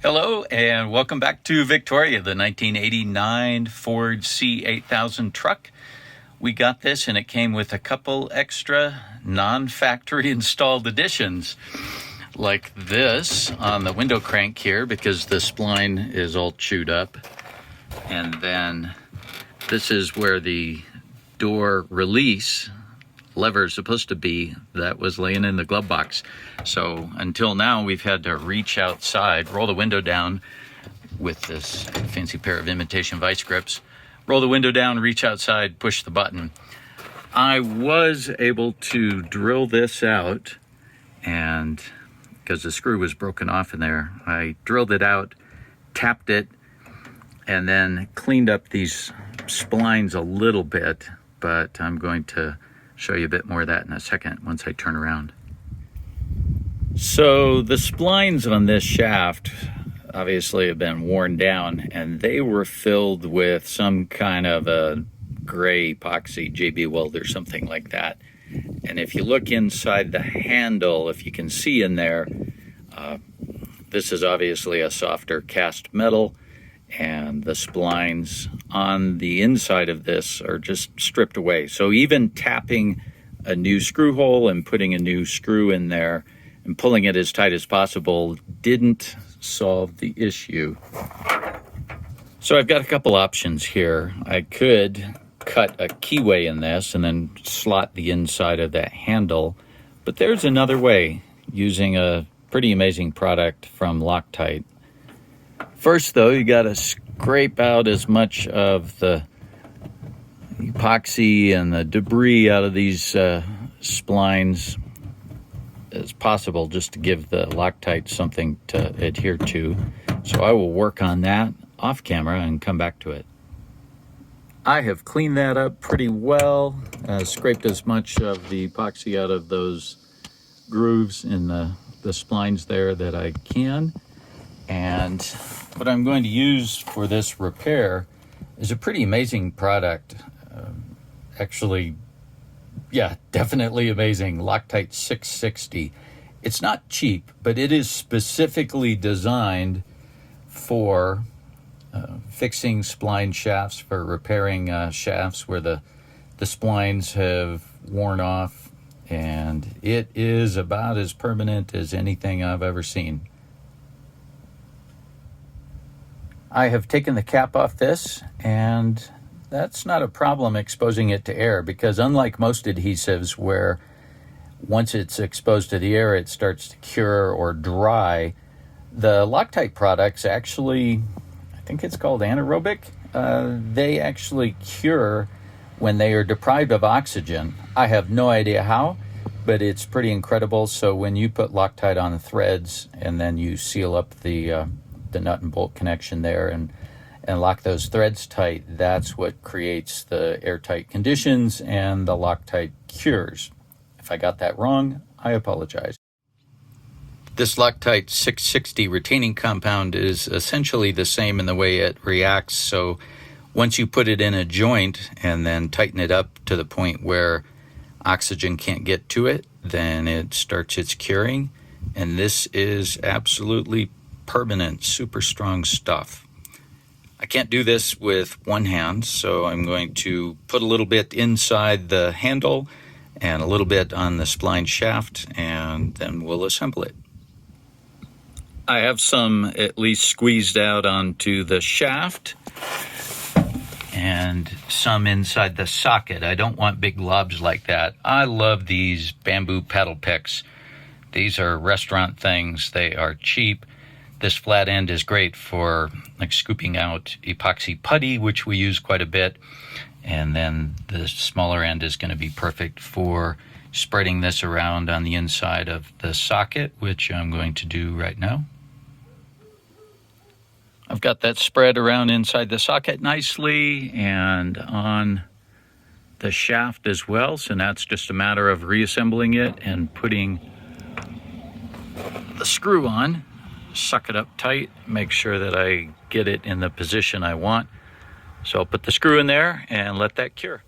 Hello and welcome back to Victoria, the 1989 Ford C8000 truck. We got this and it came with a couple extra non-factory installed additions, like this on the window crank here because the spline is all chewed up. And then this is where the door release lever is supposed to be that was laying in the glove box. So until now we've had to reach outside, roll the window down with this fancy pair of imitation vice grips, roll the window down, reach outside, push the button. I was able to drill this out, and because the screw was broken off in there, I drilled it out, tapped it, and then cleaned up these splines a little bit, but I'm going to show you a bit more of that in a second once I turn around. So the splines on this shaft obviously have been worn down, and they were filled with some kind of a gray epoxy, JB Weld or something like that. And if you look inside the handle, if you can see in there, this is obviously a softer cast metal, and the splines on the inside of this are just stripped away. So even tapping a new screw hole and putting a new screw in there and pulling it as tight as possible didn't solve the issue. So I've got a couple options here. I could cut a keyway in this and then slot the inside of that handle, but there's another way using a pretty amazing product from Loctite. First though, you got to scrape out as much of the epoxy and the debris out of these splines as possible, just to give the Loctite something to adhere to. So I will work on that off camera and come back to it. I have cleaned that up pretty well, scraped as much of the epoxy out of those grooves in the splines there that I can. And what I'm going to use for this repair is a pretty amazing product. Actually, yeah, definitely amazing. Loctite 660. It's not cheap, but it is specifically designed for fixing spline shafts, for repairing shafts where the splines have worn off. And it is about as permanent as anything I've ever seen. I have taken the cap off this, and that's not a problem exposing it to air, because unlike most adhesives where once it's exposed to the air it starts to cure or dry, the Loctite products actually, I think it's called anaerobic, they actually cure when they are deprived of oxygen. I have no idea how, but it's pretty incredible. So when you put Loctite on the threads and then you seal up the nut and bolt connection there and lock those threads tight, that's what creates the airtight conditions, and the Loctite cures. If I got that wrong, I apologize. This Loctite 660 retaining compound is essentially the same in the way it reacts. So once you put it in a joint and then tighten it up to the point where oxygen can't get to it, then it starts its curing. And this is absolutely permanent, super strong stuff. I can't do this with one hand, so I'm going to put a little bit inside the handle and a little bit on the spline shaft, and then we'll assemble it. I have some at least squeezed out onto the shaft and some inside the socket. I don't want big lobs like that. I love these bamboo paddle picks. These are restaurant things. They are cheap. This flat end is great for like scooping out epoxy putty, which we use quite a bit. And then the smaller end is going to be perfect for spreading this around on the inside of the socket, which I'm going to do right now. I've got that spread around inside the socket nicely and on the shaft as well. So now it's just a matter of reassembling it and putting the screw on. Suck it up tight, make sure that I get it in the position I want. So I'll put the screw in there and let that cure.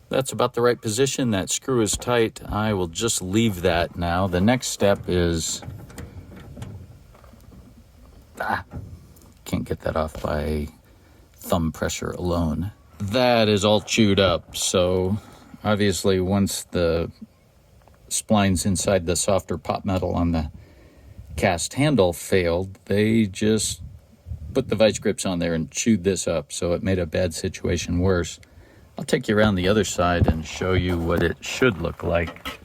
That's about the right position. That screw is tight. I will just leave that now. The next step is Can't get that off by thumb pressure alone. That is all chewed up, so obviously once the splines inside the softer pot metal on the cast handle failed, they just put the vice grips on there and chewed this up, so it made a bad situation worse. I'll take you around the other side and show you what it should look like.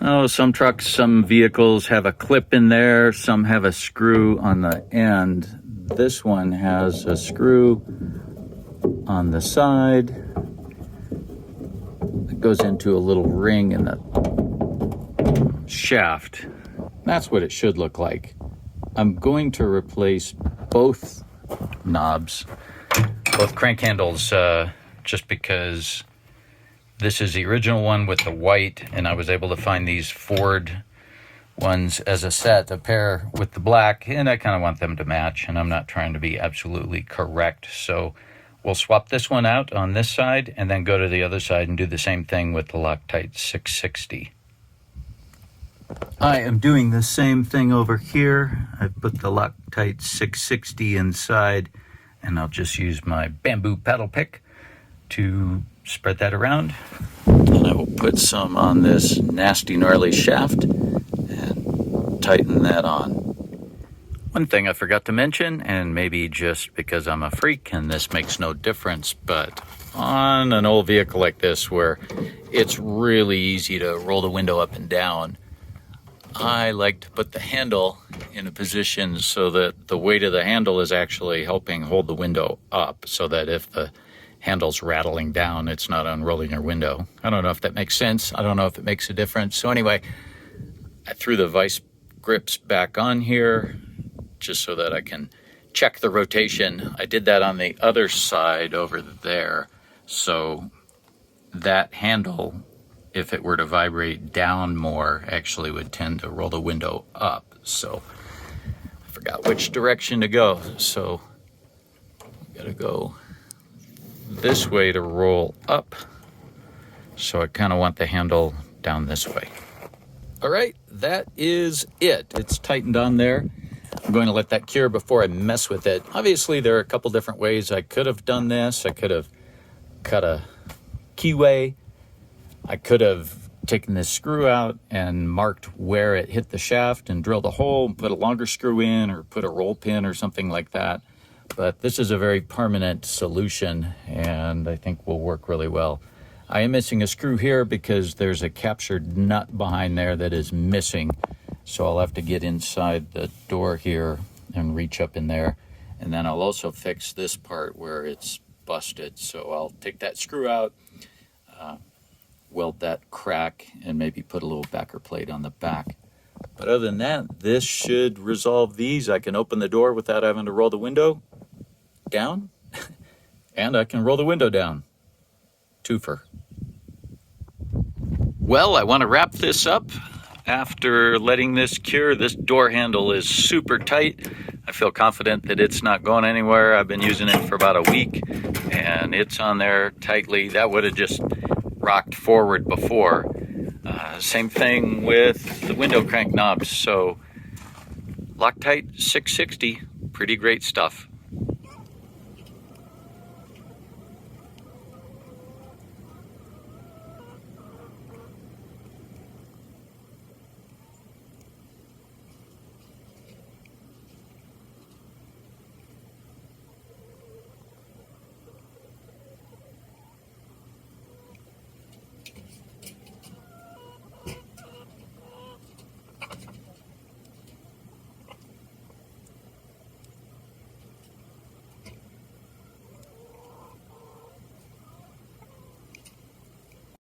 Oh, some trucks, some vehicles have a clip in there, some have a screw on the end. This one has a screw on the side. It goes into a little ring in the shaft. That's what it should look like. I'm going to replace both knobs, both crank handles, just because this is the original one with the white, and I was able to find these Ford ones as a set, a pair with the black, and I kind of want them to match, and I'm not trying to be absolutely correct. So we'll swap this one out on this side and then go to the other side and do the same thing with the Loctite 660. I am doing the same thing over here. I've put the Loctite 660 inside, and I'll just use my bamboo paddle pick to spread that around. And I will put some on this nasty gnarly shaft and tighten that on. One thing I forgot to mention, and maybe just because I'm a freak and this makes no difference, but on an old vehicle like this where it's really easy to roll the window up and down, I like to put the handle in a position so that the weight of the handle is actually helping hold the window up, so that if the handle's rattling down, it's not unrolling your window. I don't know if that makes sense. I don't know if it makes a difference. So anyway, I threw the vice grips back on here just so that I can check the rotation. I did that on the other side over there. So that handle, if it were to vibrate down more, actually would tend to roll the window up. So I forgot which direction to go. So I gotta go this way to roll up. So I kind of want the handle down this way. All right, that is it. It's tightened on there. I'm going to let that cure before I mess with it. Obviously, there are a couple different ways I could have done this. I could have cut a keyway. I could have taken this screw out and marked where it hit the shaft and drilled a hole and put a longer screw in, or put a roll pin or something like that. But this is a very permanent solution, and I think will work really well. I am missing a screw here because there's a captured nut behind there that is missing. So I'll have to get inside the door here and reach up in there. And then I'll also fix this part where it's busted. So I'll take that screw out, weld that crack, and maybe put a little backer plate on the back. But other than that, this should resolve these. I can open the door without having to roll the window down, and I can roll the window down. Twofer. Well, I want to wrap this up. After letting this cure, this door handle is super tight. I feel confident that it's not going anywhere. I've been using it for about a week, and it's on there tightly. That would have just rocked forward before. Same thing with the window crank knobs. So Loctite 660, pretty great stuff.